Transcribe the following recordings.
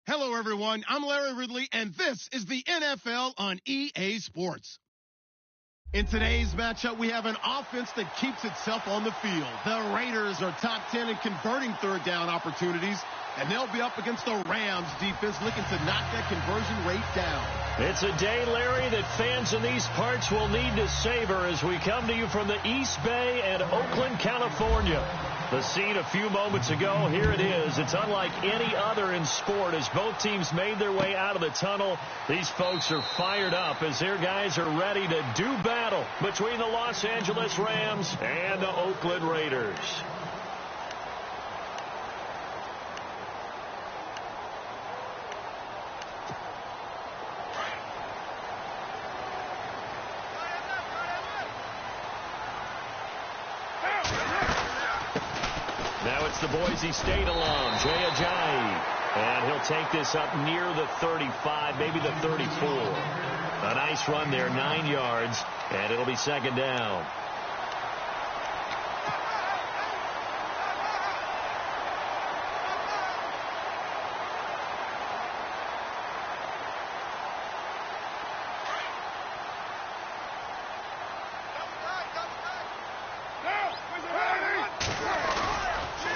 Hello, everyone. I'm Larry Ridley, and this is the NFL on EA Sports. In today's matchup, we have an offense that keeps itself on the field. The Raiders are top 10 in converting third down opportunities, and they'll be up against the Rams defense looking to knock that conversion rate down. It's a day, Larry, that fans in these parts will need to savor as we come to you from the East Bay and Oakland, California. The scene a few moments ago, here it is. It's unlike any other in sport as both teams made their way out of the tunnel. These folks are fired up as their guys are ready to do battle between the Los Angeles Rams and the Oakland Raiders. Now it's the Boise State alum, Jay Ajayi. And he'll take this up near the 35, maybe the 34. A nice run there, 9 yards, and it'll be second down.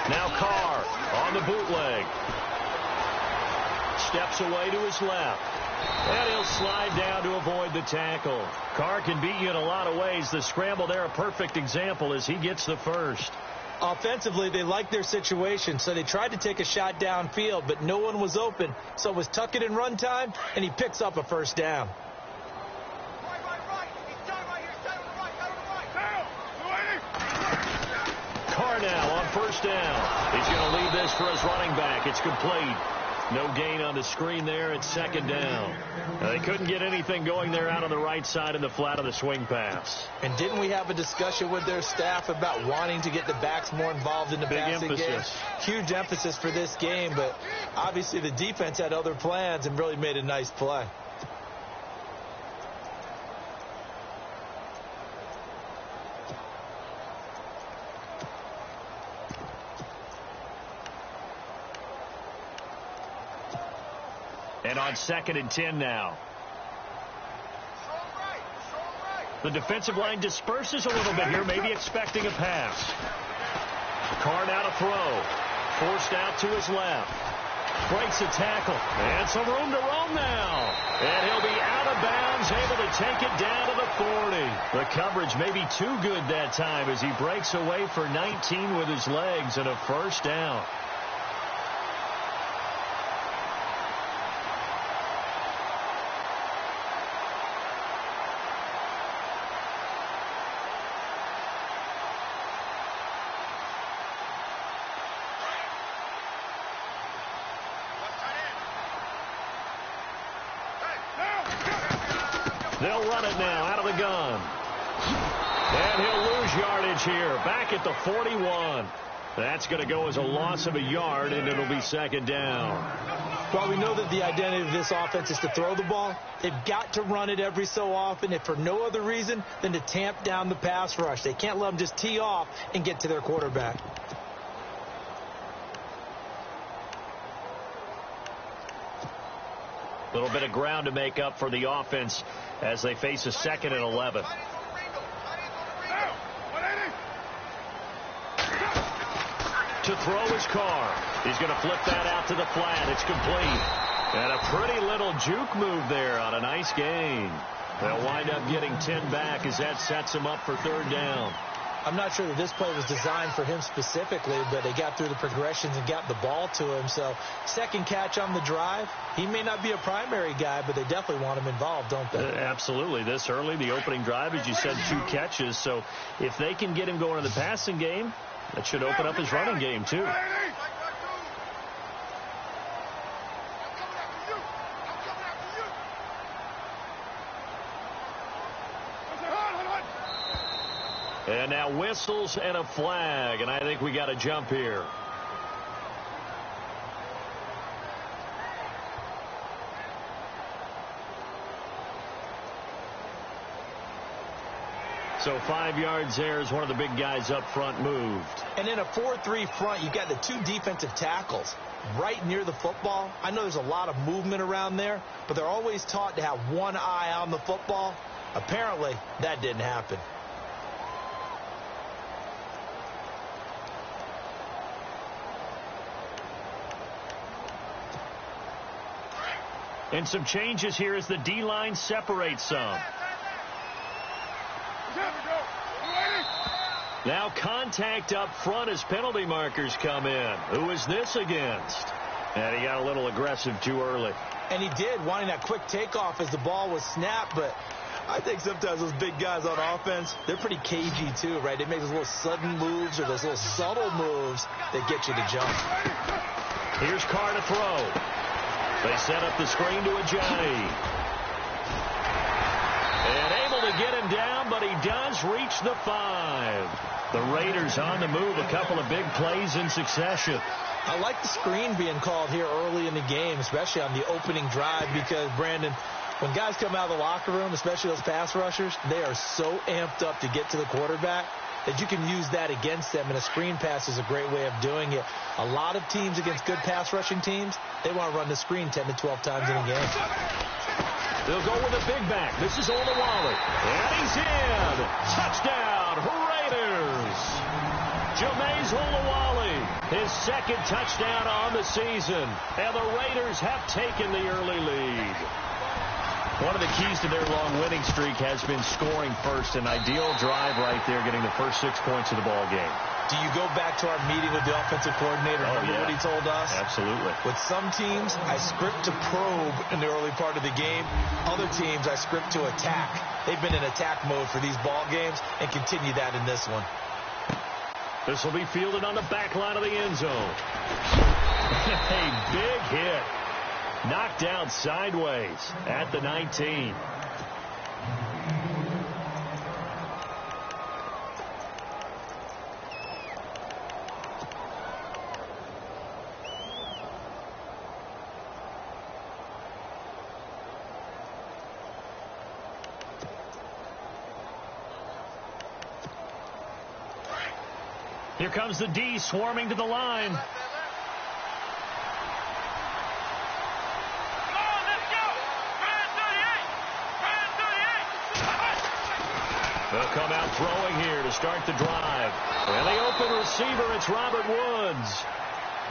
Now Carr on the bootleg. Steps away to his left. And he'll slide down to avoid the tackle. Carr can beat you in a lot of ways. The scramble there, a perfect example as he gets the first. Offensively, they liked their situation, so they tried to take a shot downfield, but no one was open. So it was tuck it in run time, and he picks up a first down. Carr now on first down. He's going to leave this for his running back. It's complete. No gain on the screen there. It's second down. They couldn't get anything going there out on the right side of the flat of the swing pass. And didn't we have a discussion with their staff about wanting to get the backs more involved in the passing game? Huge emphasis for this game, but obviously the defense had other plans and really made a nice play. And on 2nd and 10 now. The defensive line disperses a little bit here, maybe expecting a pass. Carr now to throw. Forced out to his left. Breaks a tackle. And some room to roam now. And he'll be out of bounds, able to take it down to the 40. The coverage may be too good that time as he breaks away for 19 with his legs and a first down. They'll run it now out of the gun. And he'll lose yardage here. Back at the 41. That's going to go as a loss of a yard, and it'll be second down. Well, we know that the identity of this offense is to throw the ball. They've got to run it every so often, if for no other reason than to tamp down the pass rush. They can't let them just tee off and get to their quarterback. A little bit of ground to make up for the offense as they face a 2nd and 11. To throw his Carr. He's going to flip that out to the flat. It's complete. And a pretty little juke move there on a nice gain. They'll wind up getting 10 back as that sets him up for third down. I'm not sure that this play was designed for him specifically, but they got through the progressions and got the ball to him. So second catch on the drive. He may not be a primary guy, but they definitely want him involved, don't they? Absolutely. This early, the opening drive, as you said, 2 catches. So if they can get him going in the passing game, that should open up his running game too. And now whistles and a flag, and I think we got a jump here. So 5 yards there as one of the big guys up front moved. And in a 4-3 front, you've got the 2 defensive tackles right near the football. I know there's a lot of movement around there, but they're always taught to have one eye on the football. Apparently, that didn't happen. And some changes here as the D-line separates some. Now contact up front as penalty markers come in. Who is this against? And he got a little aggressive too early. And he did, wanting that quick takeoff as the ball was snapped. But I think sometimes those big guys on offense, they're pretty cagey too, right? They make those little sudden moves or those little subtle moves that get you to jump. Here's Carr to throw. They set up the screen to Ajani. And able to get him down, but he does reach the 5. The Raiders on the move, a couple of big plays in succession. I like the screen being called here early in the game, especially on the opening drive, because, Brandon, when guys come out of the locker room, especially those pass rushers, they are so amped up to get to the quarterback that you can use that against them, and a screen pass is a great way of doing it. A lot of teams against good pass rushing teams, they want to run the screen 10 to 12 times in a game. They'll go with a big back. This is Olawale. And he's in. Touchdown, Raiders. Jameis Olawale, his second touchdown on the season. And the Raiders have taken the early lead. One of the keys to their long winning streak has been scoring first. An ideal drive right there, getting the first 6 points of the ball game. Do you go back to our meeting with the offensive coordinator? Remember what he told us? Absolutely. With some teams, I script to probe in the early part of the game. Other teams, I script to attack. They've been in attack mode for these ball games and continue that in this one. This will be fielded on the back line of the end zone. A big hit. Knocked out sideways at the 19. Here comes the D swarming to the line. They'll come out throwing here to start the drive. And the open receiver, it's Robert Woods.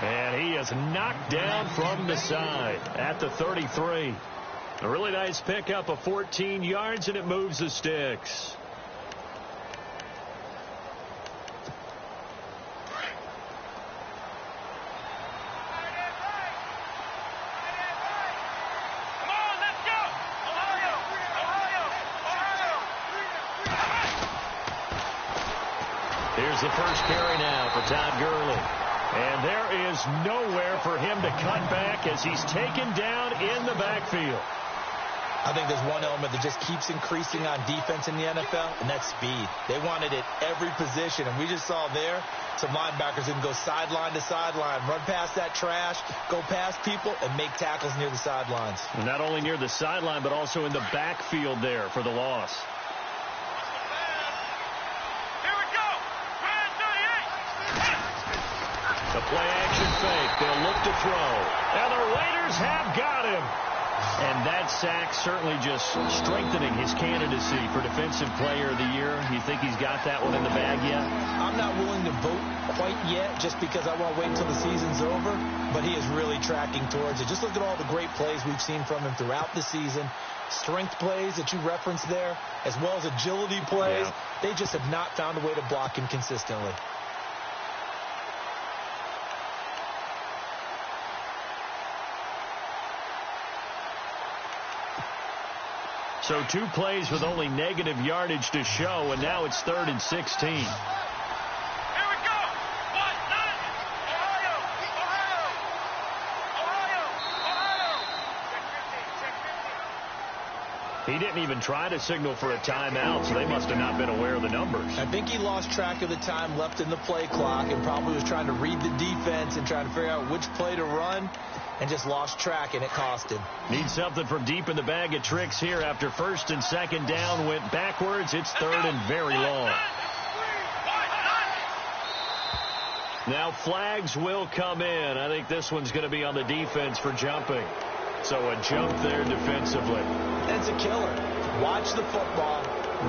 And he is knocked down from the side at the 33. A really nice pickup of 14 yards, and it moves the sticks. Here's the first carry now for Todd Gurley. And there is nowhere for him to cut back as he's taken down in the backfield. I think there's one element that just keeps increasing on defense in the NFL, and that's speed. They want it at every position, and we just saw there some linebackers who can go sideline to sideline, run past that trash, go past people, and make tackles near the sidelines. And not only near the sideline, but also in the backfield there for the loss. The play-action fake. They'll look to throw. And the Raiders have got him. And that sack certainly just strengthening his candidacy for Defensive Player of the Year. You think he's got that one in the bag yet? I'm not willing to vote quite yet just because I want to wait until the season's over. But he is really tracking towards it. Just look at all the great plays we've seen from him throughout the season. Strength plays that you referenced there, as well as agility plays. Yeah. They just have not found a way to block him consistently. So 2 plays with only negative yardage to show, and now it's 3rd and 16. Here we go. 1-9. Ohio. He didn't even try to signal for a timeout, so they must have not been aware of the numbers. I think he lost track of the time left in the play clock and probably was trying to read the defense and trying to figure out which play to run and just lost track, and it cost him. Needs something from deep in the bag of tricks here after first and second down went backwards. It's third and very long. Now flags will come in. I think this one's going to be on the defense for jumping. So a jump there defensively. That's a killer. Watch the football.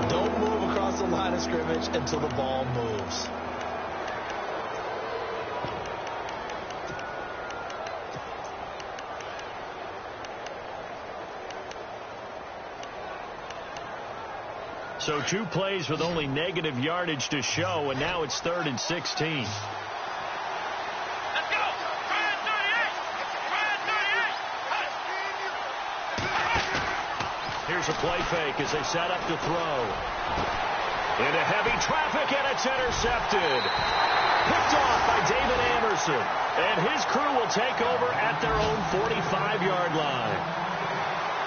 Don't move across the line of scrimmage until the ball moves. So 2 plays with only negative yardage to show, and now it's third and 16. Here's a play fake as they set up to throw. Into heavy traffic, and it's intercepted. Picked off by David Anderson. And his crew will take over at their own 45-yard line.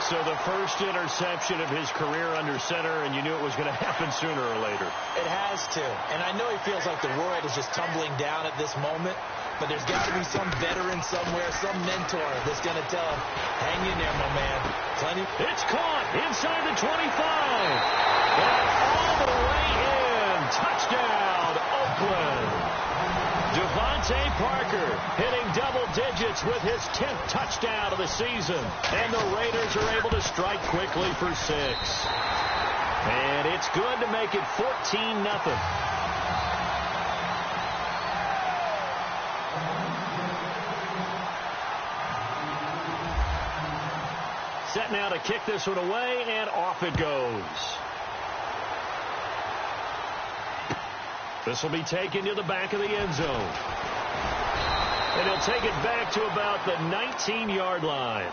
So the first interception of his career under center, and you knew it was going to happen sooner or later. It has to. And I know he feels like the world is just tumbling down at this moment, but there's got to be some veteran somewhere, some mentor that's going to tell him, hang in there, my man. Plenty. It's caught inside the 25. And all the way in. Touchdown, Oakland. Devontae Parker hitting double digits with his 10th touchdown of the season. And the Raiders are able to strike quickly for 6. And it's good to make it 14-0. Set now to kick this one away, and off it goes. This will be taken to the back of the end zone. And he'll take it back to about the 19-yard line.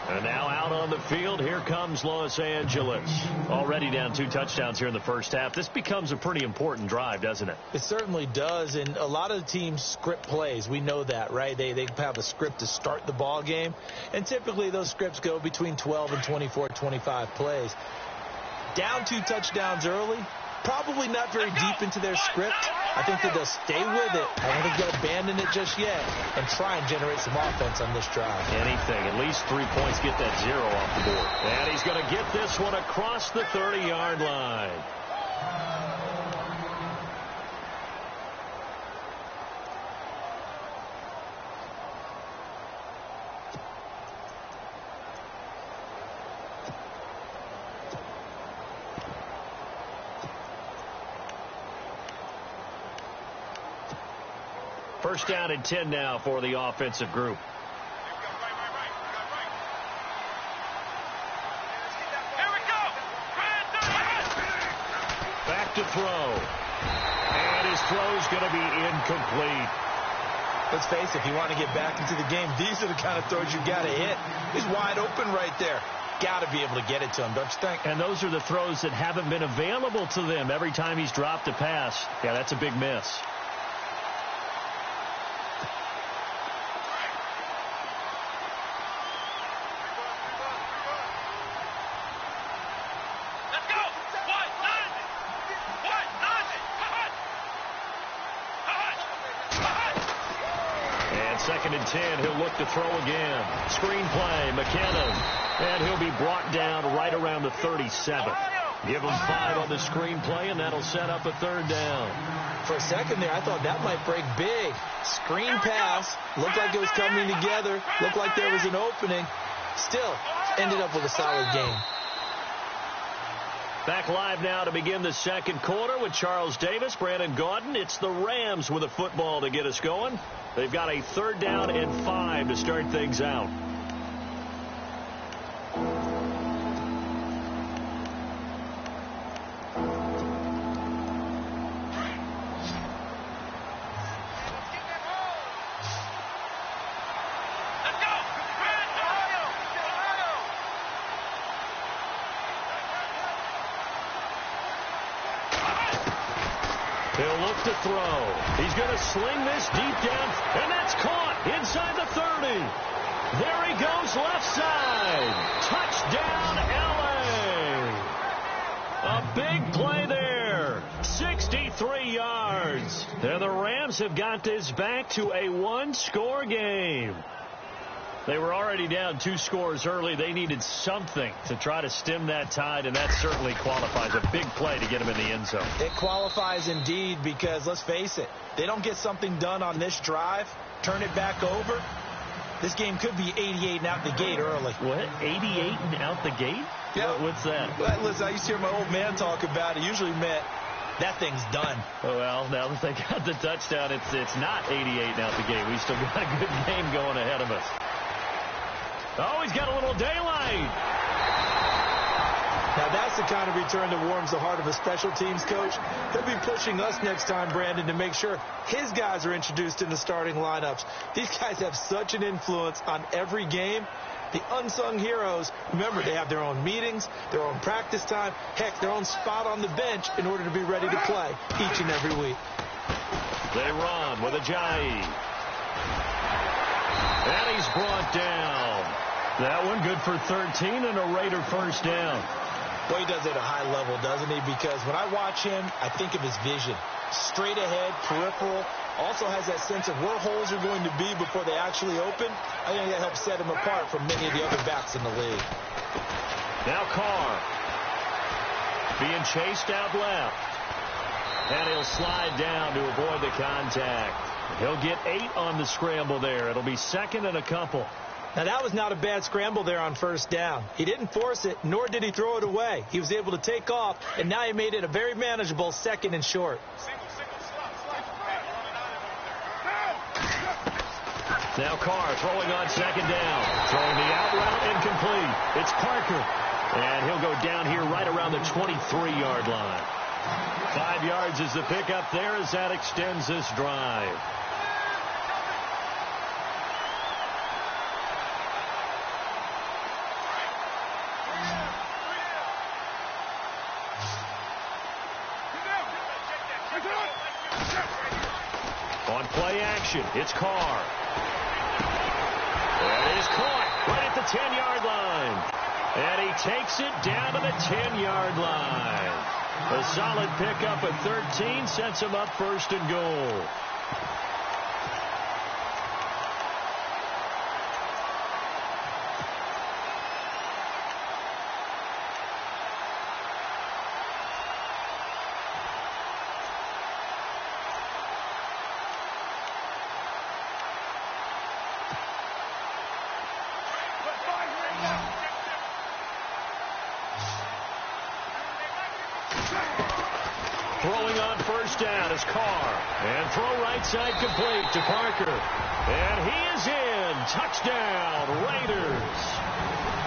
And now out on the field, here comes Los Angeles. Already down 2 touchdowns here in the first half. This becomes a pretty important drive, doesn't it? It certainly does, and a lot of the teams script plays. We know that, right? They have a script to start the ball game, and typically those scripts go between 12 and 24, 25 plays. Down 2 touchdowns early, probably not very deep into their script. I think that they'll stay with it. I don't think they'll abandon it just yet and try and generate some offense on this drive. Anything. At least 3 points, get that 0 off the board. And he's going to get this one across the 30-yard line. First down and 10 now for the offensive group. Back to throw. And his throw's going to be incomplete. Let's face it, if you want to get back into the game, these are the kind of throws you got to hit. He's wide open right there. Got to be able to get it to him, don't you think? And those are the throws that haven't been available to them every time he's dropped a pass. Yeah, that's a big miss. Second and 10, he'll look to throw again. Screenplay, McKinnon. And he'll be brought down right around the 37. Give him 5 on the screenplay, and that'll set up a third down. For a second there, I thought that might break big. Screen pass. Looked like it was coming together. Looked like there was an opening. Still, ended up with a solid game. Back live now to begin the second quarter with Charles Davis, Brandon Gaudin. It's the Rams with a football to get us going. They've got a third down and 5 to start things out. He'll look to throw. He's going to sling this deep down, and that's caught inside the 30. There he goes left side. Touchdown, L.A. And the Rams have got this back to a one-score game. They were already down 2 scores early. They needed something to try to stem that tide, and that certainly qualifies. A big play to get them in the end zone. It qualifies indeed because, let's face it, they don't get something done on this drive, turn it back over, this game could be 88 and out the gate early. What? 88 and out the gate? Yeah. What's that? Well, listen, I used to hear my old man talk about it. Usually meant that thing's done. Well, now that they got the touchdown, it's not 88 and out the gate. We still got a good game going ahead of us. Oh, he's got a little daylight. Now, that's the kind of return that warms the heart of a special teams coach. He'll be pushing us next time, Brandon, to make sure his guys are introduced in the starting lineups. These guys have such an influence on every game. The unsung heroes, remember, they have their own meetings, their own practice time, heck, their own spot on the bench in order to be ready to play each and every week. They run with Ajayi. And he's brought down. That one good for 13 and a Raider first down. Well, he does it at a high level, doesn't he? Because when I watch him, I think of his vision. Straight ahead, peripheral. Also has that sense of where holes are going to be before they actually open. I think that helps set him apart from many of the other backs in the league. Now Carr being chased out left. And he'll slide down to avoid the contact. He'll get 8 on the scramble there. It'll be second and a couple. Now, that was not a bad scramble there on first down. He didn't force it, nor did he throw it away. He was able to take off, and now he made it a very manageable second and short. Now Carr throwing on second down. Throwing the out route incomplete. It's Parker. And he'll go down here right around the 23-yard line. 5 yards is the pickup there as that extends this drive. On play action, it's Carr. And he's caught right at the 10-yard line. And he takes it down to the 10-yard line. A solid pickup at 13 sets him up first and goal. Throwing on first down is Carr. And throw right side complete to Parker. And he is in. Touchdown, Raiders.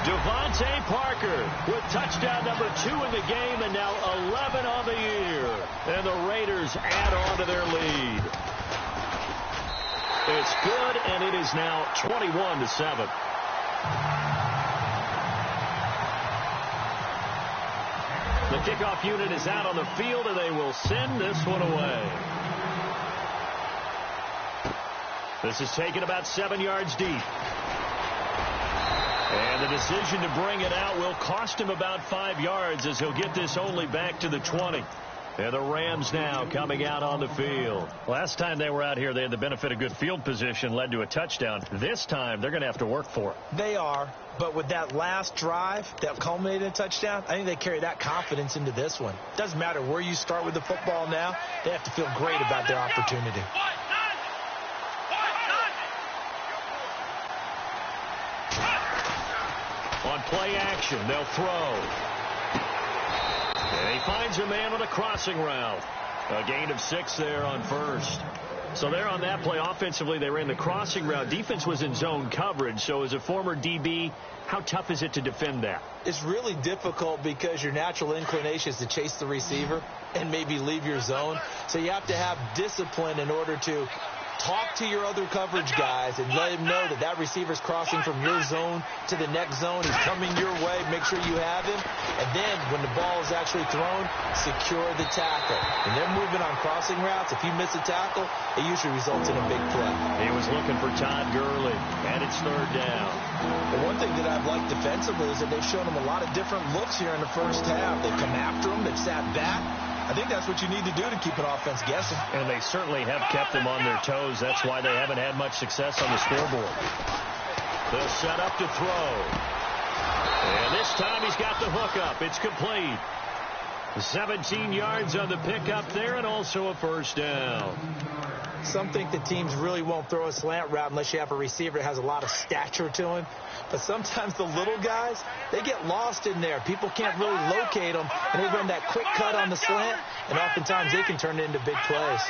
Devontae Parker with touchdown number 2 in the game and now 11 on the year. And the Raiders add on to their lead. It's good, and it is now 21-7. The kickoff unit is out on the field, and they will send this one away. This is taken about 7 yards deep. And the decision to bring it out will cost him about 5 yards as he'll get this only back to the 20. And the Rams now coming out on the field. Last time they were out here, they had the benefit of good field position, led to a touchdown. This time, they're going to have to work for it. They are, but with that last drive that culminated in a touchdown, I think they carry that confidence into this one. Doesn't matter where you start with the football now, they have to feel great about their opportunity. On play action, they'll throw. And he finds a man on a crossing route. A gain of 6 there on first. So there on that play, offensively, they ran the crossing route. Defense was in zone coverage. So as a former DB, how tough is it to defend that? It's really difficult because your natural inclination is to chase the receiver and maybe leave your zone. So you have to have discipline in order to talk to your other coverage guys and let him know that that receiver's crossing from your zone to the next zone. He's coming your way. Make sure you have him. And then when the ball is actually thrown, secure the tackle. When they're moving on crossing routes, if you miss a tackle, it usually results in a big play. He was looking for Todd Gurley, and it's third down. The one thing that I've liked defensively is that they've shown him a lot of different looks here in the first half. They've come after him. They've sat back. I think that's what you need to do to keep an offense guessing. And they certainly have kept them on their toes. That's why they haven't had much success on the scoreboard. They'll set up to throw. And this time he's got the hook up. It's complete. 17 yards on the pickup there, and also a first down. Some think the teams really won't throw a slant route unless you have a receiver that has a lot of stature to him. But sometimes the little guys, they get lost in there. People can't really locate them, and they run that quick cut on the slant, and oftentimes they can turn it into big plays.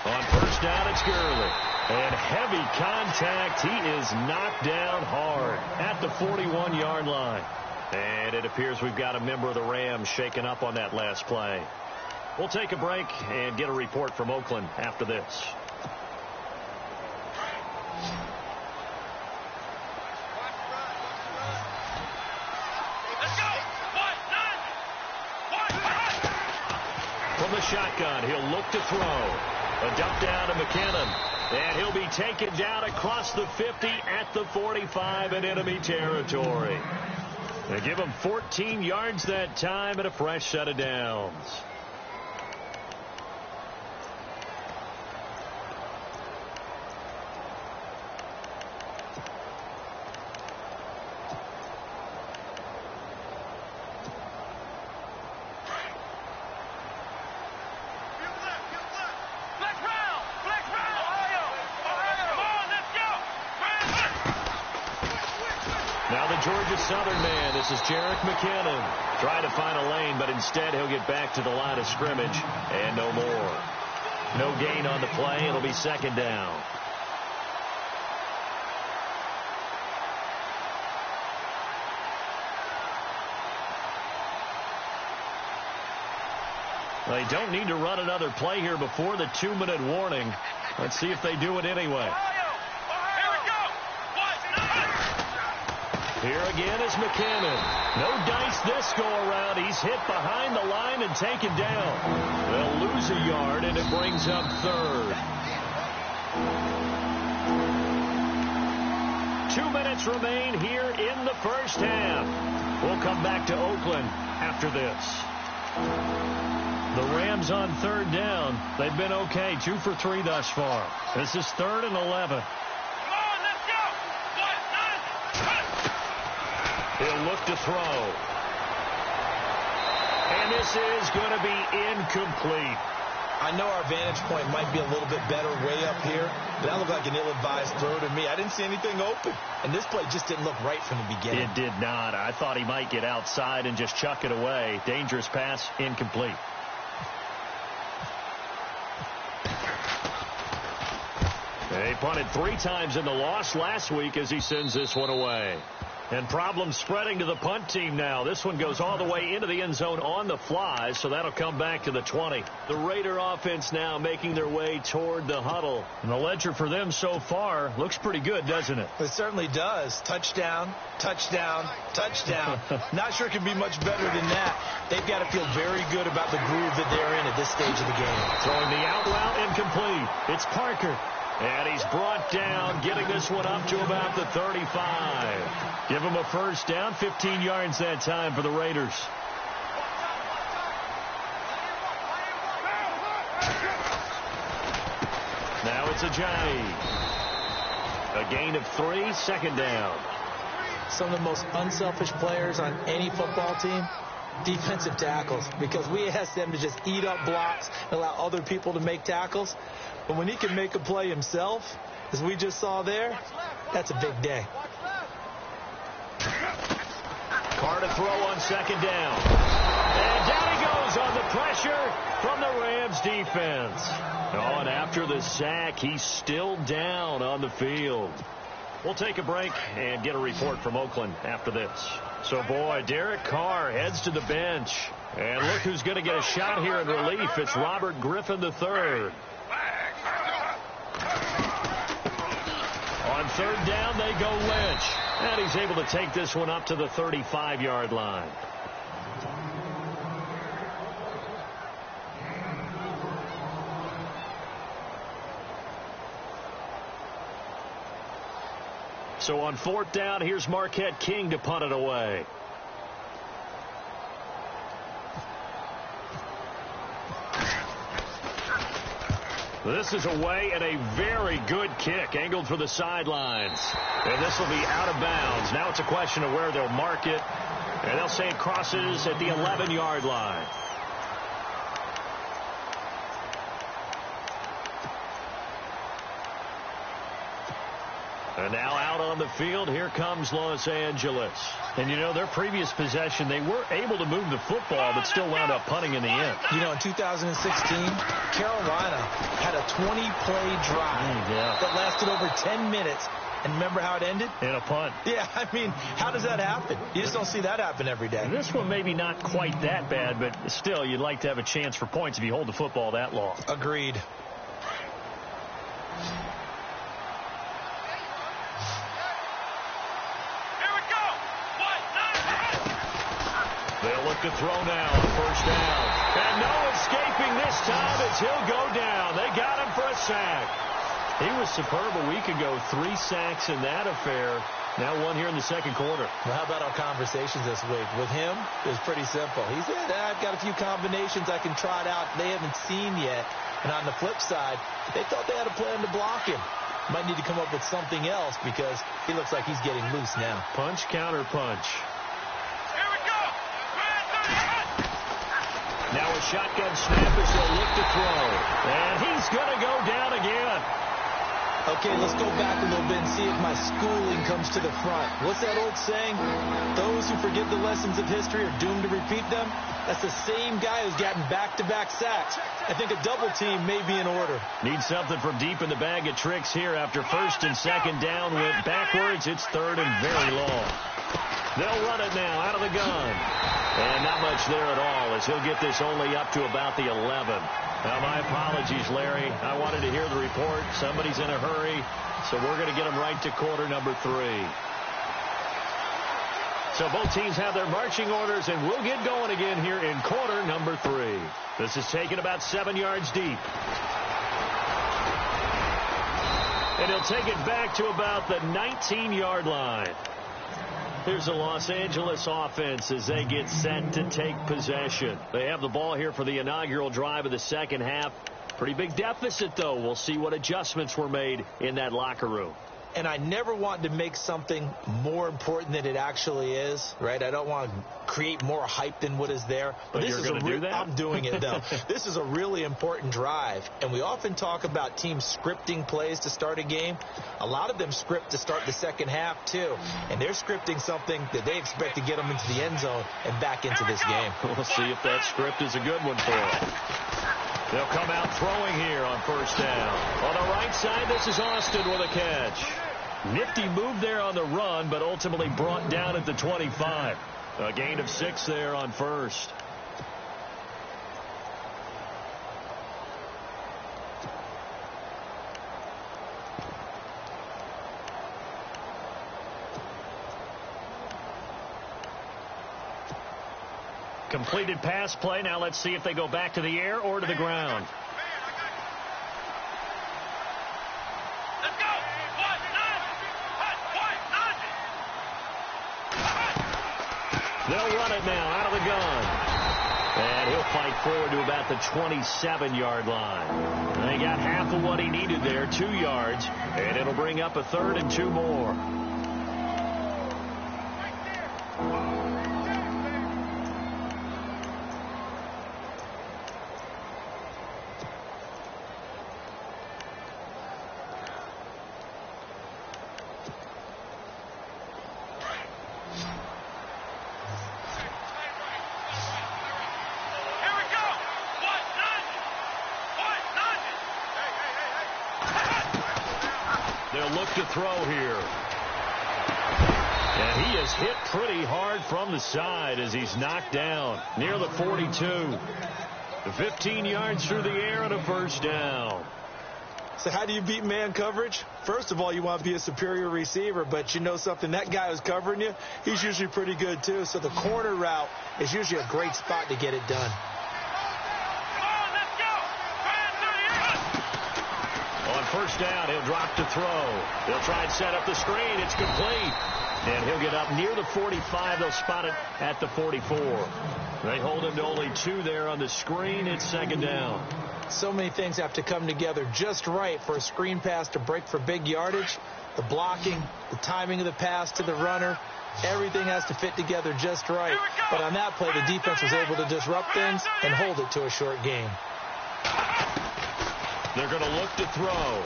On first down, it's Gurley. And heavy contact. He is knocked down hard at the 41-yard line. And it appears we've got a member of the Rams shaken up on that last play. We'll take a break and get a report from Oakland after this. From the shotgun, he'll look to throw. A dump down to McKinnon. And he'll be taken down across the 50 at the 45 in enemy territory. They give him 14 yards that time and a fresh set of downs. Georgia Southern man, this is Jerick McKinnon. Trying to find a lane, but instead he'll get back to the line of scrimmage and no more. No gain on the play. It'll be second down. They don't need to run another play here before the 2-minute warning. Let's see if they do it anyway. Here again is McKinnon. No dice this go-around. He's hit behind the line and taken down. They'll lose a yard, and it brings up third. 2 minutes remain here in the first half. We'll come back to Oakland after this. The Rams on third down. They've been okay. 2 for 3 thus far. This is 3rd and 11. He'll look to throw. And this is going to be incomplete. I know our vantage point might be a little bit better way up here, but that looked like an ill-advised throw to me. I didn't see anything open. And this play just didn't look right from the beginning. It did not. I thought he might get outside and just chuck it away. Dangerous pass, incomplete. They punted 3 times in the loss last week as he sends this one away. And problems spreading to the punt team now. This one goes all the way into the end zone on the fly, so that'll come back to the 20. The Raider offense now making their way toward the huddle. And the ledger for them so far looks pretty good, doesn't it? It certainly does. Touchdown, touchdown, touchdown. Not sure it can be much better than that. They've got to feel very good about the groove that they're in at this stage of the game. Throwing the out route incomplete. It's Parker. And he's brought down, getting this one up to about the 35. Give him a first down, 15 yards that time for the Raiders. Now it's Ajayi. A gain of 3, second down. Some of the most unselfish players on any football team, defensive tackles, because we ask them to just eat up blocks and allow other people to make tackles. But when he can make a play himself, as we just saw there, that's a big day. Carr to throw on second down. And down he goes on the pressure from the Rams defense. Oh, and after the sack, he's still down on the field. We'll take a break and get a report from Oakland after this. So, boy, Derek Carr heads to the bench. And look who's going to get a shot here in relief. It's Robert Griffin III. On third down, they go Lynch. And he's able to take this one up to the 35-yard line. So on fourth down, here's Marquette King to punt it away. This is away and a very good kick, angled for the sidelines. And this will be out of bounds. Now it's a question of where they'll mark it. And they'll say it crosses at the 11-yard line. And now out on the field, here comes Los Angeles. And, you know, their previous possession, they were able to move the football, but still wound up punting in the end. You know, in 2016, Carolina had a 20-play drive that lasted over 10 minutes. And remember how it ended? In a punt. Yeah, I mean, how does that happen? You just don't see that happen every day. And this one maybe not quite that bad, but still, you'd like to have a chance for points if you hold the football that long. Agreed. They'll look to throw now on first down. And no escaping this time as he'll go down. They got him for a sack. He was superb a week ago. 3 sacks in that affair. Now 1 here in the second quarter. Well, how about our conversations this week? With him, it was pretty simple. He said, I've got a few combinations I can try it out they haven't seen yet. And on the flip side, they thought they had a plan to block him. Might need to come up with something else because he looks like he's getting loose now. Punch, counter punch. Now a shotgun snap as they'll look to throw. And he's going to go down again. Okay, let's go back a little bit and see if my schooling comes to the front. What's that old saying? Those who forget the lessons of history are doomed to repeat them. That's the same guy who's gotten back-to-back sacks. I think a double team may be in order. Need something from deep in the bag of tricks here after first and second down. Went backwards. It's third and very long. They'll run it now out of the gun. And not much there at all as he'll get this only up to about the 11. Now, my apologies, Larry. I wanted to hear the report. Somebody's in a hurry, so we're going to get him right to quarter number 3. So both teams have their marching orders, and we'll get going again here in quarter number 3. This is taken about 7 yards deep. And he'll take it back to about the 19-yard line. Here's the Los Angeles offense as they get set to take possession. They have the ball here for the inaugural drive of the second half. Pretty big deficit, though. We'll see what adjustments were made in that locker room. And I never want to make something more important than it actually is, right? I don't want to create more hype than what is there. But this you're is going to do that? I'm doing it, though. This is a really important drive. And we often talk about teams scripting plays to start a game. A lot of them script to start the second half, too. And they're scripting something that they expect to get them into the end zone and back into this game. We'll see if that script is a good one for them. They'll come out throwing here on first down. On the right side, this is Austin with a catch. Nifty move there on the run, but ultimately brought down at the 25. A gain of 6 there on first. Completed pass play. Now let's see if they go back to the air or to the ground. They'll run it now out of the gun. And he'll fight forward to about the 27-yard line. They got half of what he needed there, 2 yards, and it'll bring up a 3rd and 2 more. They'll look to throw here. And he is hit pretty hard from the side as he's knocked down near the 42. 15 yards through the air and a first down. So how do you beat man coverage? First of all, you want to be a superior receiver, but you know something, that guy who's covering you, he's usually pretty good too. So the corner route is usually a great spot to get it done. On first down, he'll drop to throw. They'll try and set up the screen. It's complete. And he'll get up near the 45. They'll spot it at the 44. They hold him to only 2 there on the screen. It's second down. So many things have to come together just right for a screen pass to break for big yardage. The blocking, the timing of the pass to the runner, everything has to fit together just right. But on that play, the defense was able to disrupt things and hold it to a short gain. They're going to look to throw.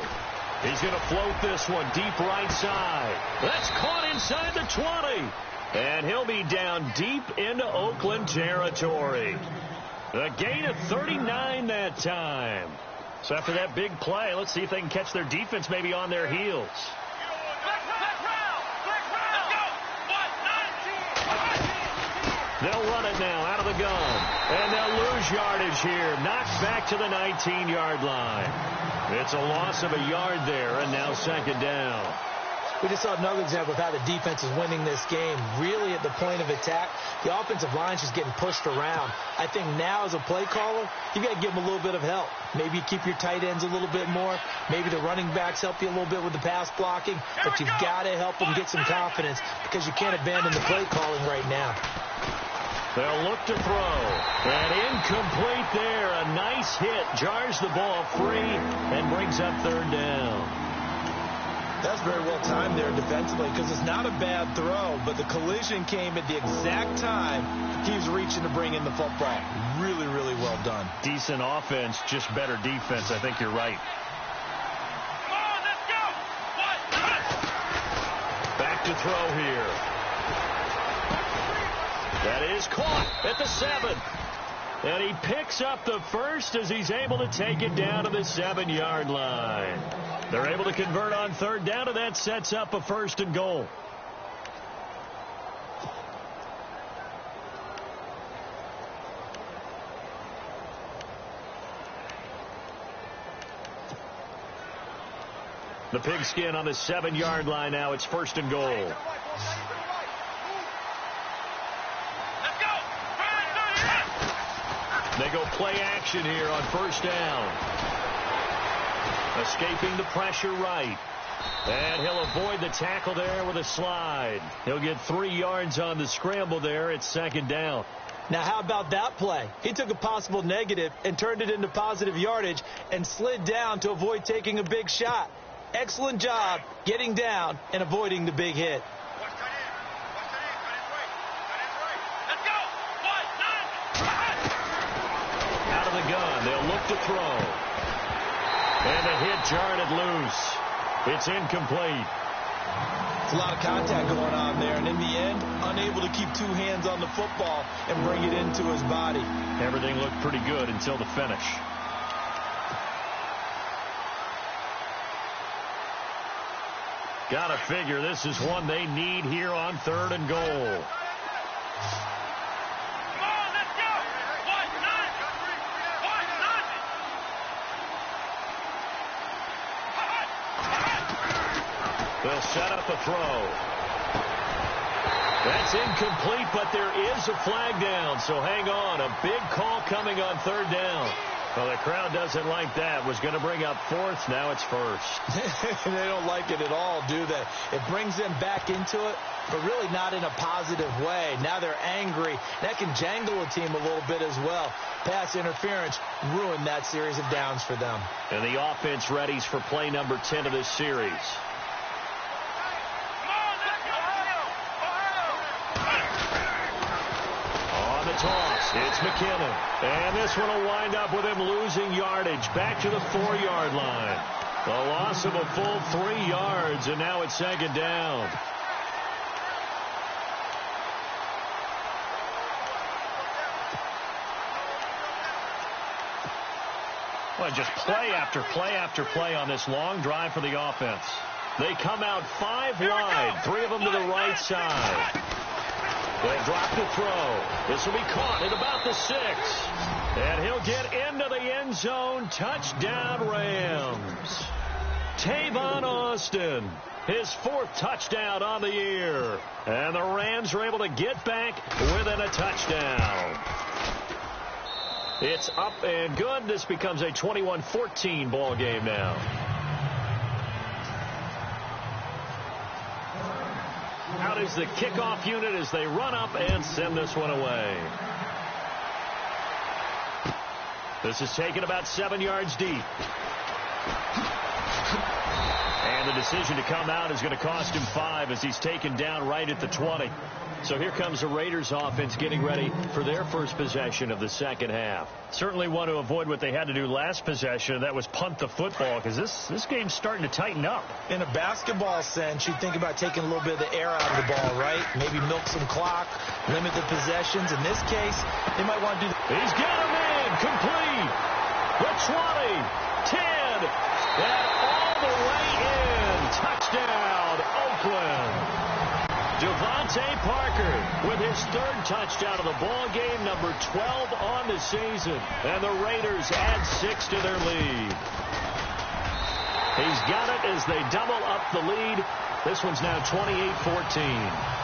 He's going to float this one deep right side. That's caught inside the 20. And he'll be down deep into Oakland territory. A gain of 39 that time. So after that big play, let's see if they can catch their defense maybe on their heels. They'll run it now out of the gun. And they'll lose yardage here. Knocked back to the 19-yard line. It's a loss of a yard there, and now second down. We just saw another example of how the defense is winning this game. Really at the point of attack, the offensive line's just getting pushed around. I think now as a play caller, you got to give them a little bit of help. Maybe you keep your tight ends a little bit more. Maybe the running backs help you a little bit with the pass blocking. But you've got to help them get some confidence because you can't abandon the play calling right now. They'll look to throw. And incomplete there. A nice hit. Jars the ball free and brings up third down. That's very well timed there defensively because it's not a bad throw, but the collision came at the exact time he was reaching to bring in the football. Really, really well done. Decent offense, just better defense. I think you're right. Come on, let's go. Back to throw here. That is caught at the 7. And he picks up the first as he's able to take it down to the 7-yard line. They're able to convert on third down, and that sets up a first and goal. The pigskin on the 7-yard line now. It's first and goal. They go play action here on first down. Escaping the pressure right. And he'll avoid the tackle there with a slide. He'll get 3 yards on the scramble there. It's second down. Now, how about that play? He took a possible negative and turned it into positive yardage and slid down to avoid taking a big shot. Excellent job getting down and avoiding the big hit. Out of the gun, they'll look to throw. And the hit jarred it loose. It's incomplete. It's a lot of contact going on there, and in the end, unable to keep 2 hands on the football and bring it into his body. Everything looked pretty good until the finish. Gotta figure this is one they need here on third and goal. They'll set up a throw. That's incomplete, but there is a flag down, so hang on. A big call coming on third down. Well, the crowd doesn't like that. Was going to bring up fourth. Now it's first. They don't like it at all, do they? It brings them back into it, but really not in a positive way. Now they're angry. That can jangle a team a little bit as well. Pass interference ruined that series of downs for them. And the offense readies for play number 10 of this series. Toss. It's McKinnon. And this one will wind up with him losing yardage back to the 4-yard line. A loss of a full 3 yards, and now it's second down. Well, just play after play after play on this long drive for the offense. They come out 5 wide, 3 of them to the right side. They'll drop the throw. This will be caught at about the 6. And he'll get into the end zone. Touchdown, Rams. Tavon Austin, his 4th touchdown on the year. And the Rams are able to get back within a touchdown. It's up and good. This becomes a 21-14 ball game now. Out is the kickoff unit as they run up and send this one away. This is taken about 7 yards deep. And the decision to come out is going to cost him 5 as he's taken down right at the 20. So here comes the Raiders offense getting ready for their first possession of the second half. Certainly want to avoid what they had to do last possession. That was punt the football, because this game's starting to tighten up. In a basketball sense, you think about taking a little bit of the air out of the ball, right? Maybe milk some clock, limit the possessions. In this case, they might want to do that. He's got him in, complete. The 20, 10, and all the way in. Touchdown, Oakland. Devontae Parker with his 3rd touchdown of the ball game, number 12 on the season. And the Raiders add 6 to their lead. He's got it as they double up the lead. This one's now 28-14.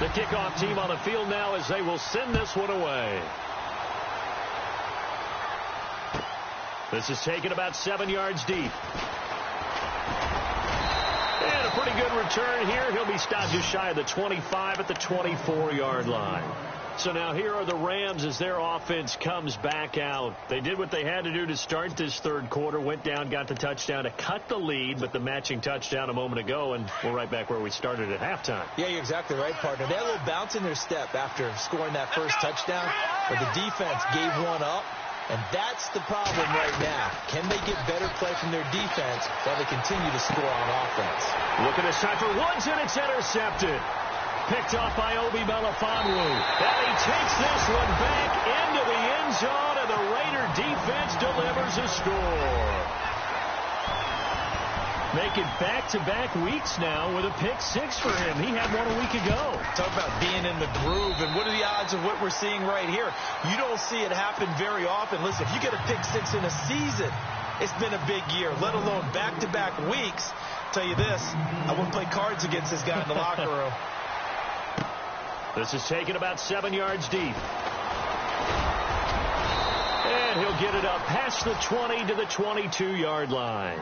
The kickoff team on the field now as they will send this one away. This is taken about 7 yards deep. And a pretty good return here. He'll be stopped just shy of the 25 at the 24-yard line. So now here are the Rams as their offense comes back out. They did what they had to do to start this third quarter. Went down, got the touchdown to cut the lead, but the matching touchdown a moment ago, and we're right back where we started at halftime. Yeah, you're exactly right, partner. They had a little bounce in their step after scoring that first touchdown, but the defense gave one up. And that's the problem right now. Can they get better play from their defense while they continue to score on offense? Look at this time for Woods, and it's intercepted. Picked off by Obi Melifonwu. And he takes this one back into the end zone, and the Raider defense delivers a score. Making back-to-back weeks now with a pick 6 for him. He had one a week ago. Talk about being in the groove, and what are the odds of what we're seeing right here? You don't see it happen very often. Listen, if you get a pick 6 in a season, it's been a big year, let alone back-to-back weeks. I'll tell you this, I wouldn't play cards against this guy in the locker room. This is taken about 7 yards deep. And he'll get it up past the 20 to the 22-yard line.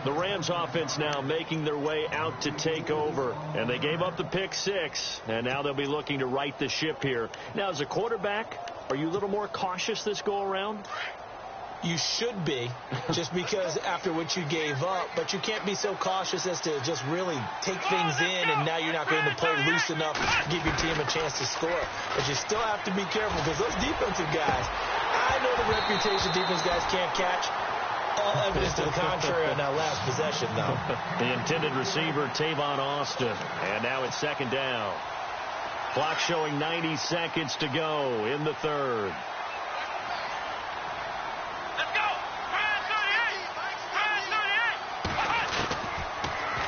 The Rams offense now making their way out to take over. And they gave up the pick 6. And now they'll be looking to right the ship here. Now, as a quarterback, are you a little more cautious this go-around? You should be, just because after what you gave up. But you can't be so cautious as to just really take things in, and now you're not going to play loose enough to give your team a chance to score. But you still have to be careful, because those defensive guys, I know the reputation defense guys can't catch. All evidence to the contrary on that last possession, though. The intended receiver, Tavon Austin. And now it's second down. Clock showing 90 seconds to go in the third. Let's go!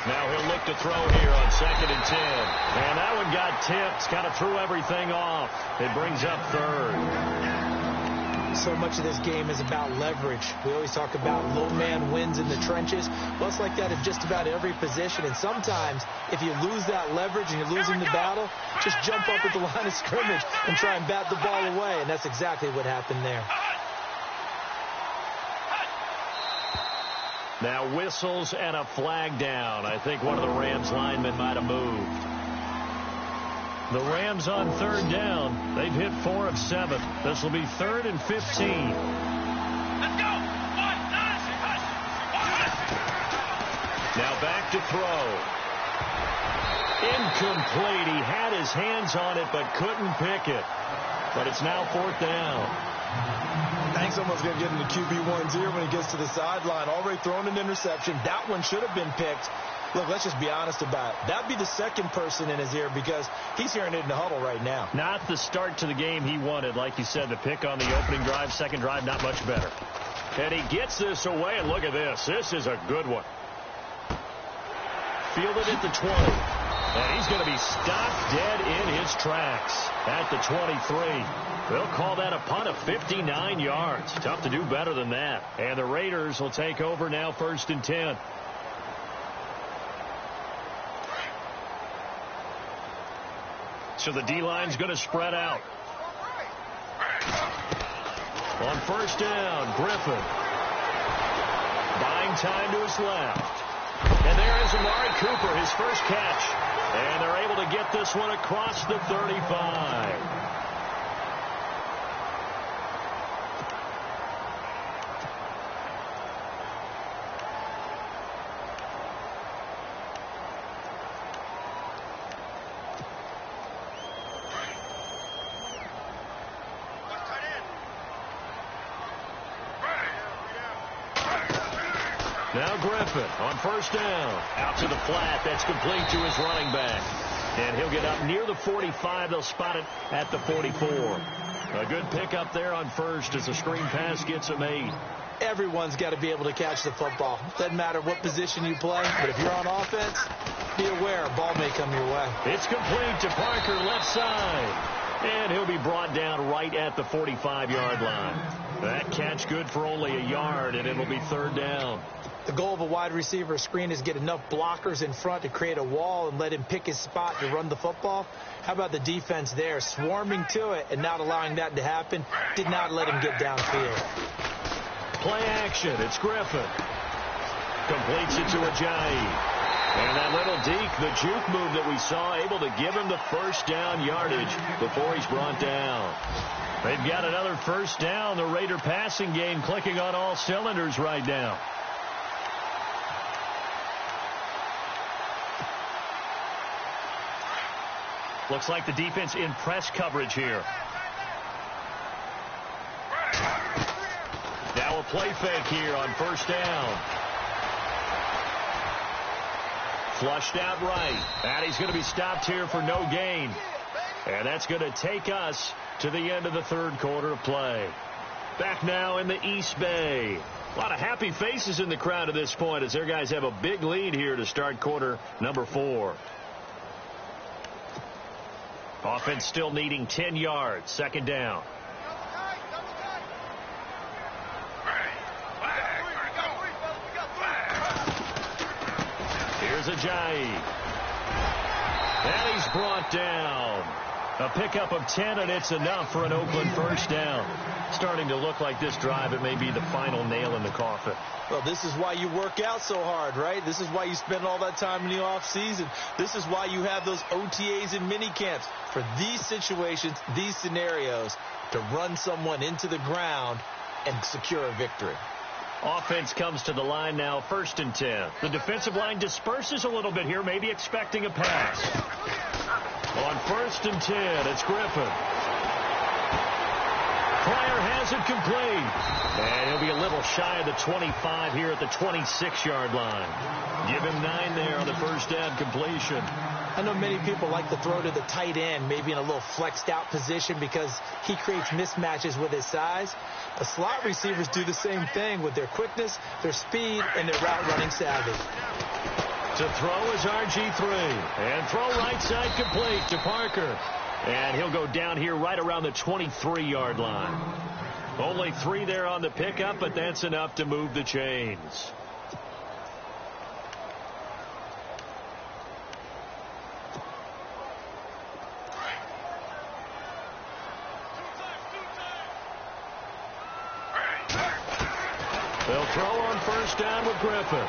Now he'll look to throw here on 2nd and 10. And that one got tipped. Kind of threw everything off. It brings up third. So much of this game is about leverage. We always talk about low man wins in the trenches. Well, it's like that at just about every position. And sometimes, if you lose that leverage and you're losing the battle, just jump up at the line of scrimmage and try and bat the ball away. And that's exactly what happened there. Now whistles and a flag down. I think one of the Rams linemen might have moved. The Rams on third down. They've hit 4 of 7. This will be 3rd and 15. Let's go! Now back to throw. Incomplete. He had his hands on it but couldn't pick it. But it's now 4th down. Hank's almost going to get into QB1's ear when he gets to the sideline. Already thrown an interception. That one should have been picked. Look, let's just be honest about it. That'd be the second person in his ear, because he's hearing it in the huddle right now. Not the start to the game he wanted. Like you said, the pick on the opening drive, second drive, not much better. And he gets this away, and look at this. This is a good one. Fielded at the 20. And he's going to be stopped dead in his tracks at the 23. They'll call that a punt of 59 yards. Tough to do better than that. And the Raiders will take over now, 1st and 10. So the D-line's going to spread out. On first down, Griffin. Buying time to his left. And there is Amari Cooper, his first catch. And they're able to get this one across the 35. Now Griffin on first down. Out to the flat. That's complete to his running back. And he'll get up near the 45. They'll spot it at the 44. A good pickup there on first as the screen pass gets him 8. Everyone's got to be able to catch the football. Doesn't matter what position you play, but if you're on offense, be aware a ball may come your way. It's complete to Parker, left side. And he'll be brought down right at the 45-yard line. That catch good for only a yard, and it'll be third down. The goal of a wide receiver screen is get enough blockers in front to create a wall and let him pick his spot to run the football. How about the defense there, swarming to it and not allowing that to happen? Did not let him get downfield. Play action. It's Griffin. Completes it to Ajayi. And that little deke, the juke move that we saw, able to give him the first down yardage before he's brought down. They've got another first down. The Raider passing game clicking on all cylinders right now. Looks like the defense in press coverage here. Now a play fake here on first down. Flushed out right. And he's going to be stopped here for no gain. And that's going to take us to the end of the third quarter of play. Back now in the East Bay. A lot of happy faces in the crowd at this point as their guys have a big lead here to start quarter number 4. Offense still needing 10 yards. Second down. Here's Ajayi. And he's brought down. A pickup of 10, and it's enough for an Oakland first down. Starting to look like this drive, it may be the final nail in the coffin. Well, this is why you work out so hard, right? This is why you spend all that time in the offseason. This is why you have those OTAs and mini camps. For these situations, these scenarios, to run someone into the ground and secure a victory. Offense comes to the line now, first and 10. The defensive line disperses a little bit here, maybe expecting a pass. On first and 10, it's Griffin. Pryor has it complete. And he'll be a little shy of the 25 here at the 26-yard line. Give him 9 there on the first down completion. I know many people like to throw to the tight end, maybe in a little flexed out position because he creates mismatches with his size. The slot receivers do the same thing with their quickness, their speed, and their route running savvy. To throw is RG3. And throw right side complete to Parker. And he'll go down here right around the 23-yard line. Only 3 there on the pickup, but that's enough to move the chains. They'll throw on first down with Griffin.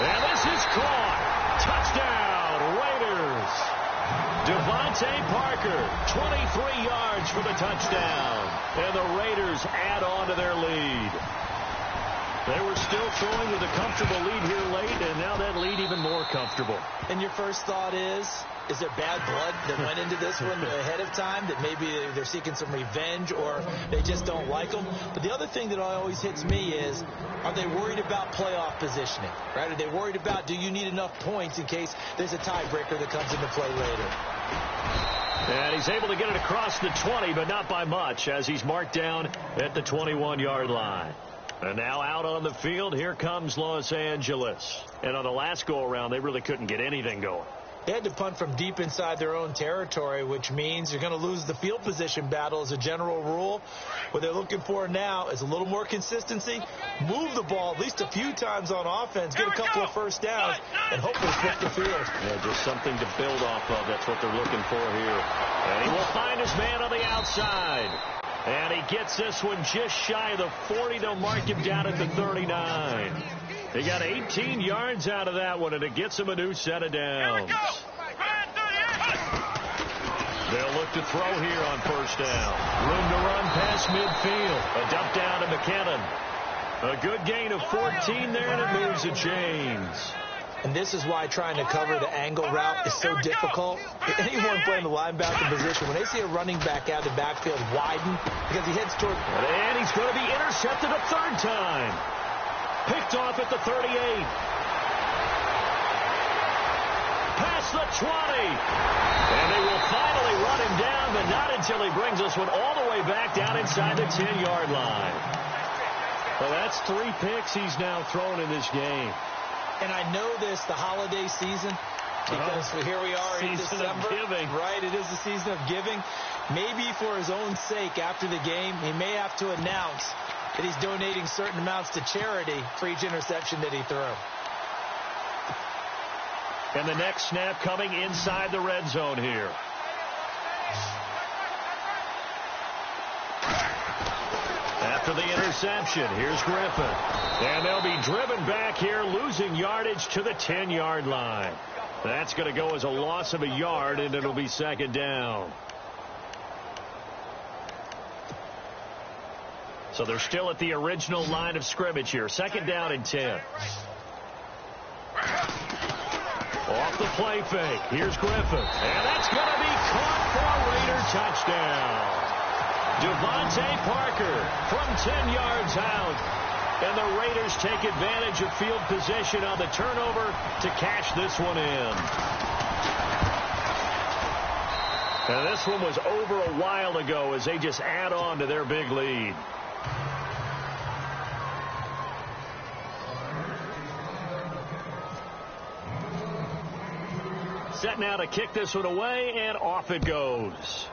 And this is caught. Touchdown, Raiders. Devontae Parker, 23 yards for the touchdown. And the Raiders add on to their lead. They were still throwing with a comfortable lead here late, and now that lead even more comfortable. And your first thought is there bad blood that went into this one ahead of time, that maybe they're seeking some revenge or they just don't like them? But the other thing that always hits me is, are they worried about playoff positioning, right? Are they worried about, do you need enough points in case there's a tiebreaker that comes into play later? And he's able to get it across the 20, but not by much, as he's marked down at the 21-yard line. And now out on the field, here comes Los Angeles. And on the last go-around, they really couldn't get anything going. They had to punt from deep inside their own territory, which means you're going to lose the field position battle as a general rule. What they're looking for now is a little more consistency, move the ball at least a few times on offense, get a couple of first downs, and hopefully flip the field. Yeah, just something to build off of. That's what they're looking for here. And he will find his man on the outside. And he gets this one just shy of the 40. They'll mark him down at the 39. He got 18 yards out of that one, and it gets him a new set of downs. They'll look to throw here on first down. Room to run past midfield. A dump down to McKinnon. A good gain of 14 there, and it moves the chains. And this is why trying to cover the angle route is so difficult. Anyone playing the linebacker position, when they see a running back out of the backfield widen because he heads toward... And he's going to be intercepted a third time. Picked off at the 38. Past the 20. And they will finally run him down, but not until he brings this one all the way back down inside the 10-yard line. Well, that's 3 picks he's now thrown in this game. And I know this, the holiday season, because here we are in December. Giving. Right, it is the season of giving. Maybe for his own sake after the game, he may have to announce that he's donating certain amounts to charity for each interception that he threw. And the next snap coming inside the red zone here. After the interception, here's Griffin. And they'll be driven back here, losing yardage to the 10-yard line. That's going to go as a loss of a yard, and it'll be second down. So they're still at the original line of scrimmage here. Second down and 10. Off the play fake. Here's Griffin. And that's going to be caught for a Raider touchdown. Devontae Parker from 10 yards out. And the Raiders take advantage of field position on the turnover to cash this one in. And this one was over a while ago as they just add on to their big lead. Set now to kick this one away, and off it goes.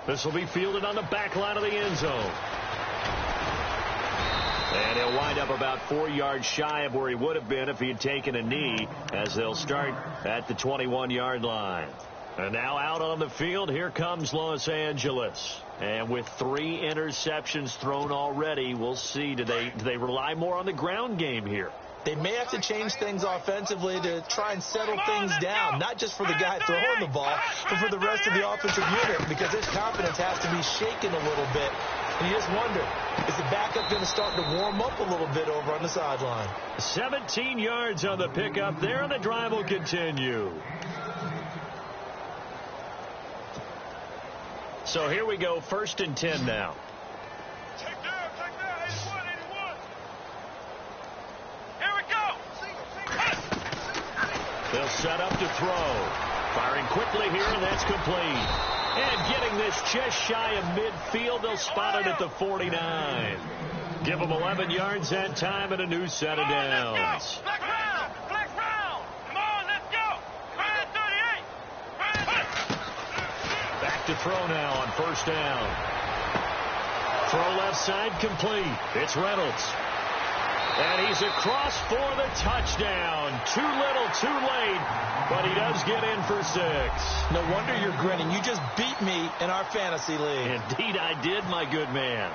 This will be fielded on the back line of the end zone. And he'll wind up about 4 yards shy of where he would have been if he had taken a knee, as they'll start at the 21-yard line. And now out on the field, here comes Los Angeles. And with 3 interceptions thrown already, we'll see. Do they rely more on the ground game here? They may have to change things offensively to try and settle things down, not just for the guy throwing the ball, but for the rest of the offensive unit, because his confidence has to be shaken a little bit. And you just wonder, is the backup going to start to warm up a little bit over on the sideline? 17 yards on the pickup there, and the drive will continue. So here we go, 1st and 10 now. They'll set up to throw. Firing quickly here, and that's complete. And getting this just shy of midfield, they'll spot it at the 49. Give them 11 yards that time and a new set of downs. Black round! Black round! Come on, let's go! 38! Back to throw now on first down. Throw left side complete. It's Reynolds. And he's across for the touchdown. Too little, too late, but he does get in for 6. No wonder you're grinning. You just beat me in our fantasy league. Indeed I did, my good man.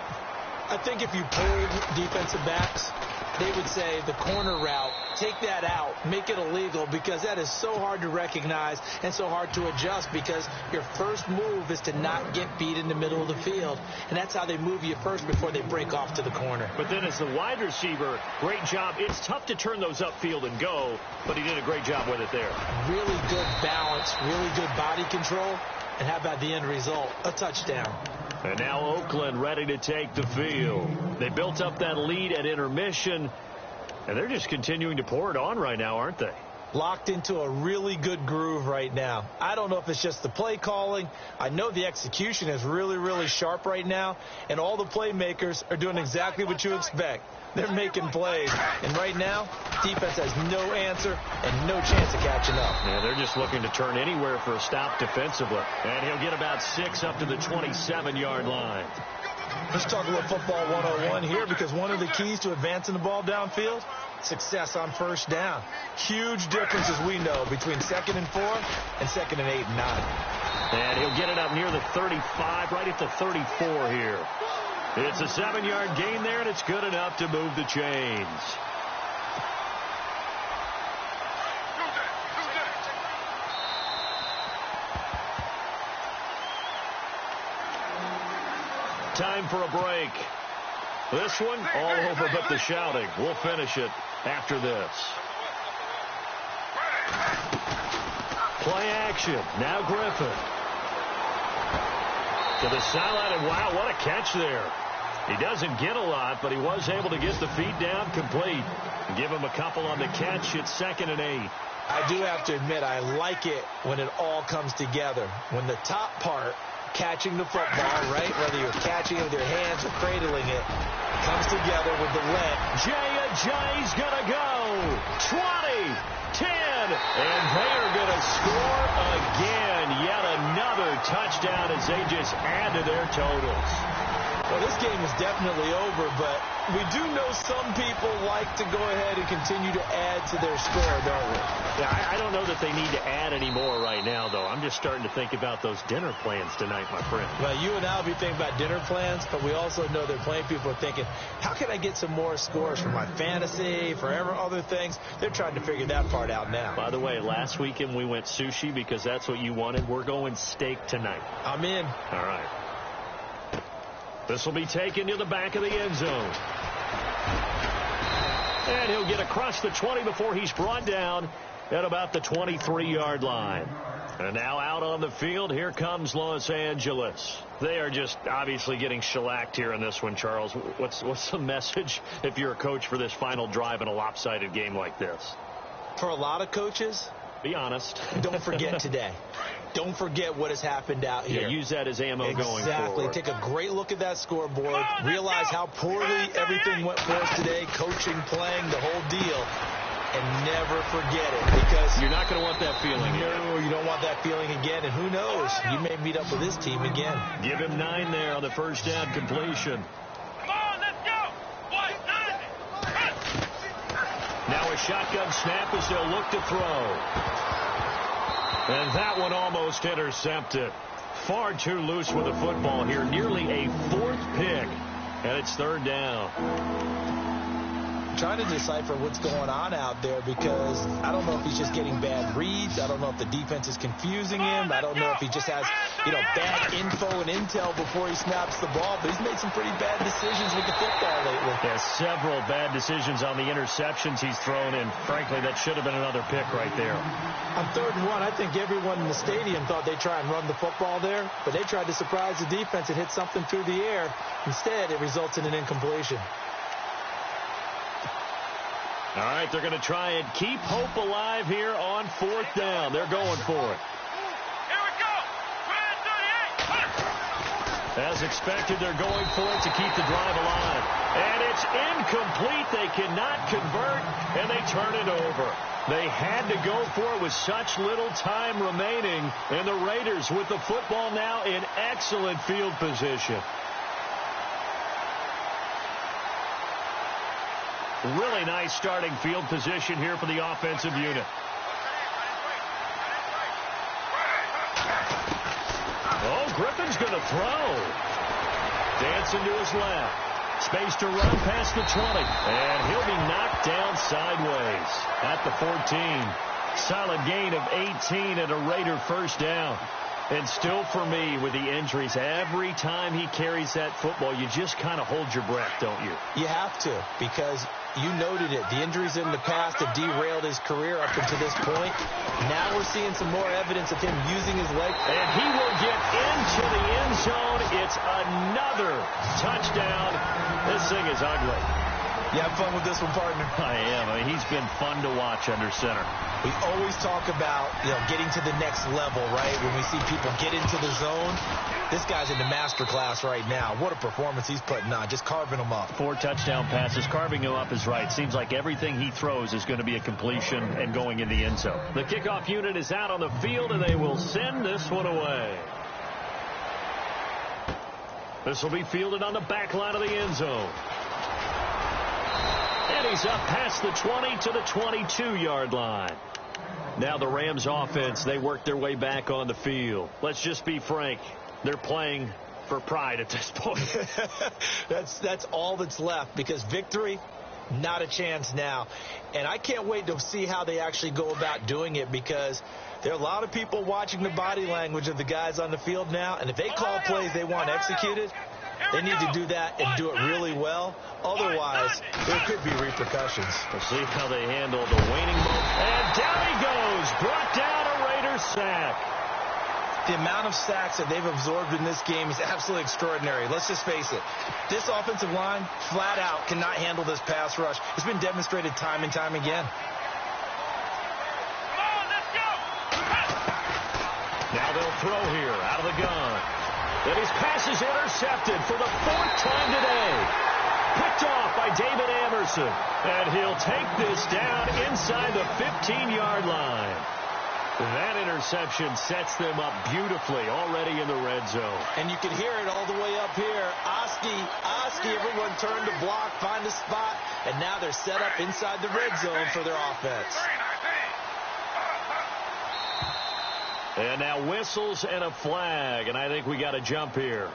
I think if you polled defensive backs, they would say the corner route, take that out, make it illegal, because that is so hard to recognize and so hard to adjust, because your first move is to not get beat in the middle of the field. And that's how they move you first before they break off to the corner. But then as the wide receiver, great job. It's tough to turn those upfield and go, but he did a great job with it there. Really good balance, really good body control. And how about the end result? A touchdown. And now Oakland ready to take the field. They built up that lead at intermission, and they're just continuing to pour it on right now, aren't they? Locked into a really good groove right now. I don't know if it's just the play calling. I know the execution is really, really sharp right now, and all the playmakers are doing exactly what you expect. They're making plays. And right now, defense has no answer and no chance of catching up. Yeah, they're just looking to turn anywhere for a stop defensively. And he'll get about 6 up to the 27-yard line. Let's talk a little football 101 here, because one of the keys to advancing the ball downfield success on first down. Huge difference, as we know, between 2nd and 4 and 2nd and 8 and 9. And he'll get it up near the 35, right at the 34 here. It's a 7-yard gain there, and it's good enough to move the chains. Time for a break. This one all over but the shouting. We'll finish it after this. Play action. Now Griffin. To the sideline, and wow, what a catch there. He doesn't get a lot, but he was able to get the feet down complete. Give him a couple on the catch. It's 2nd and 8. I do have to admit, I like it when it all comes together. When the top part, catching the football, right, whether you're catching it with your hands or cradling it, comes together with the leg. Jay's going to go. 20, 10, and they are going to score again. Yet another touchdown as they just add to their totals. Well, this game is definitely over, but we do know some people like to go ahead and continue to add to their score, don't we? Yeah, I don't know that they need to add any more right now, though. I'm just starting to think about those dinner plans tonight, my friend. Well, you and I will be thinking about dinner plans, but we also know that plenty of people are thinking, how can I get some more scores for my fantasy, for other things? They're trying to figure that part out now. By the way, last weekend we went sushi because that's what you wanted. We're going steak tonight. I'm in. All right. This will be taken to the back of the end zone. And he'll get across the 20 before he's brought down at about the 23-yard line. And now out on the field, here comes Los Angeles. They are just obviously getting shellacked here in this one, Charles. What's the message if you're a coach for this final drive in a lopsided game like this? For a lot of coaches, be honest. Don't forget today. Don't forget what has happened out here. Yeah, use that as ammo going forward. Exactly. Take a great look at that scoreboard. Realize how poorly everything went for us today, coaching, playing, the whole deal. And never forget it, because you're not going to want that feeling again. No, you don't want that feeling again. And who knows? You may meet up with this team again. Give him 9 there on the first down completion. Come on, let's go. 1, 9. Now a shotgun snap as they'll look to throw. And that one almost intercepted. Far too loose with the football here. Nearly a 4th pick. And it's 3rd down. Trying to decipher what's going on out there, because I don't know if he's just getting bad reads. I don't know if the defense is confusing him. I don't know if he just has, bad info and intel before he snaps the ball. But he's made some pretty bad decisions with the football lately. Yeah, several bad decisions on the interceptions he's thrown in. Frankly, that should have been another pick right there. On 3rd and 1, I think everyone in the stadium thought they'd try and run the football there, but they tried to surprise the defense and hit something through the air. Instead, it results in an incompletion. All right, they're going to try and keep hope alive here on 4th down. They're going for it. Here we go. 38. As expected, they're going for it to keep the drive alive. And it's incomplete. They cannot convert, and they turn it over. They had to go for it with such little time remaining, and the Raiders with the football now in excellent field position. Really nice starting field position here for the offensive unit. Oh, Griffin's going to throw. Dancing to his left. Space to run past the 20. And he'll be knocked down sideways at the 14. Solid gain of 18 and a Raider first down. And still for me, with the injuries, every time he carries that football, you just kind of hold your breath, don't you? You have to, because you noted it. The injuries in the past have derailed his career up until this point. Now we're seeing some more evidence of him using his leg. And he will get into the end zone. It's another touchdown. This thing is ugly. You have fun with this one, partner? I am. I mean, he's been fun to watch under center. We always talk about, getting to the next level, right? When we see people get into the zone, this guy's in the master class right now. What a performance he's putting on, just carving them up. 4 touchdown passes. Carving him up is right. Seems like everything he throws is going to be a completion and going in the end zone. The kickoff unit is out on the field, and they will send this one away. This will be fielded on the back line of the end zone. And he's up past the 20 to the 22-yard line. Now the Rams offense, they work their way back on the field. Let's just be frank. They're playing for pride at this point. That's all that's left, because victory, not a chance now. And I can't wait to see how they actually go about doing it, because there are a lot of people watching the body language of the guys on the field now, and if they call plays they want executed, they need to do that and do it really well. Otherwise, there could be repercussions. We'll see how they handle the waning moment. And down he goes. Brought down a Raiders sack. The amount of sacks that they've absorbed in this game is absolutely extraordinary. Let's just face it. This offensive line, flat out, cannot handle this pass rush. It's been demonstrated time and time again. Now they'll throw here out of the gun. And his pass is intercepted for the 4th time today. Picked off by David Amerson. And he'll take this down inside the 15-yard line. That interception sets them up beautifully already in the red zone. And you can hear it all the way up here. Oski, everyone turned to block, find a spot, and now they're set up inside the red zone for their offense. And now whistles and a flag, and I think we got a jump here.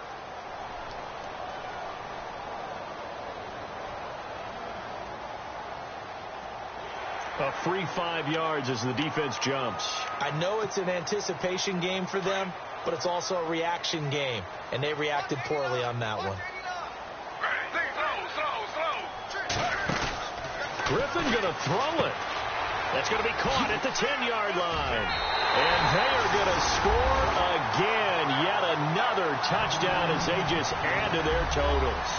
A free 5 yards as the defense jumps. I know it's an anticipation game for them, but it's also a reaction game, and they reacted poorly on that one. Griffin going to throw it. That's going to be caught at the 10-yard line. And they are going to score again. Yet another touchdown as they just add to their totals.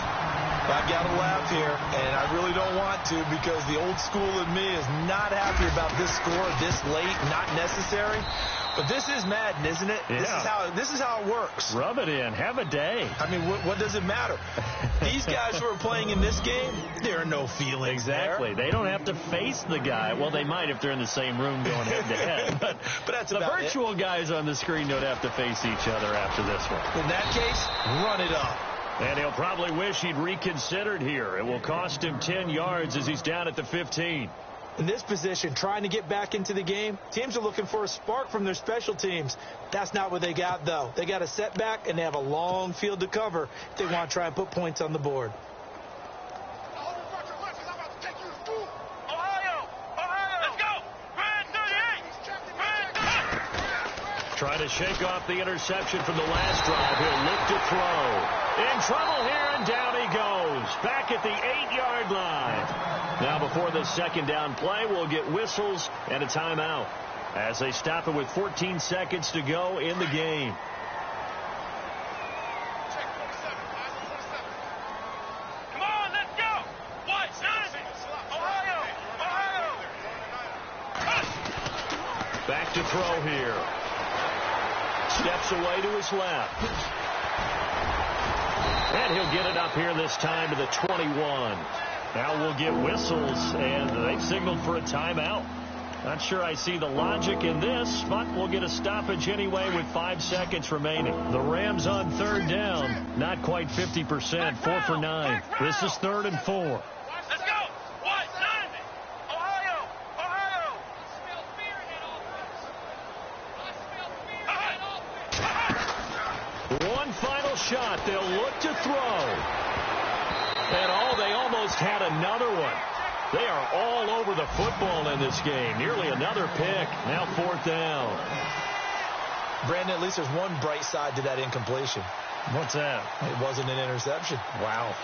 I've got to laugh here, and I really don't want to, because the old school in me is not happy about this score this late, not necessary. But this is Madden, isn't it? Yeah. This is how it works. Rub it in. Have a day. I mean, what does it matter? These guys who are playing in this game, there are no feelings Exactly. there. They don't have to face the guy. Well, they might if they're in the same room going head-to-head. But that's the virtual guys on the screen don't have to face each other after this one. In that case, run it up. And he'll probably wish he'd reconsidered here. It will cost him 10 yards as he's down at the 15. In this position, trying to get back into the game, teams are looking for a spark from their special teams. That's not what they got, though. They got a setback, and they have a long field to cover if they want to try and put points on the board. Trying to shake off the interception from the last drive. He'll look to throw. In trouble here, and down he goes. Back at the 8-yard line. Now before the second down play, we'll get whistles and a timeout as they stop it with 14 seconds to go in the game. Come on, let's go. Back to throw here. Steps away to his left. And he'll get it up here this time to the 21. Now we'll get whistles, and they've signaled for a timeout. Not sure I see the logic in this, but we'll get a stoppage anyway with 5 seconds remaining. The Rams on third down, not quite 50%, 4 for 9. This is 3rd and 4. Let's go. One final shot. They'll look to throw. And they almost had another one. They are all over the football in this game. Nearly another pick. Now 4th down. Brandon, at least there's one bright side to that incompletion. What's that? It wasn't an interception. Wow.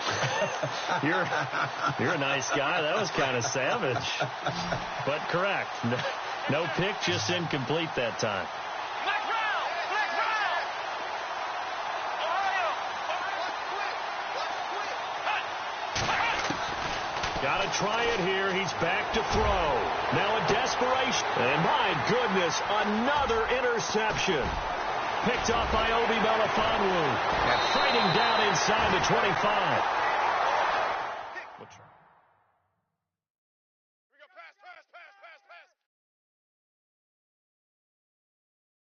You're a nice guy. That was kind of savage. But correct. No pick, just incomplete that time. Got to try it here. He's back to throw. Now a desperation. And my goodness, another interception. Picked off by Obi Melifonwu. And fighting down inside the 25.